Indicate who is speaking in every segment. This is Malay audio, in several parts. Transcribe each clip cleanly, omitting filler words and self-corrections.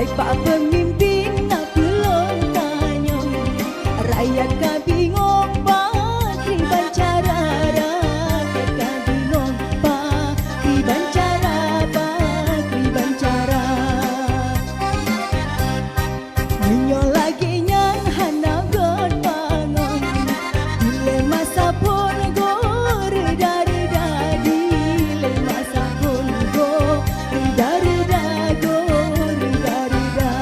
Speaker 1: Hai pak pemimpin nak pelong tanya, rakyat ka bingung pak kriban cara, rakyat ka bingung pak kriban cara, pak kriban cara. Menyo lagi nyang hana god pangon, dile masa pun go reda-reda, dile masa pun go reda-reda, go reda-reda.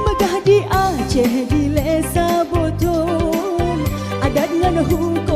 Speaker 1: Megah di Aceh di Lesa Botol, adat ngan hukum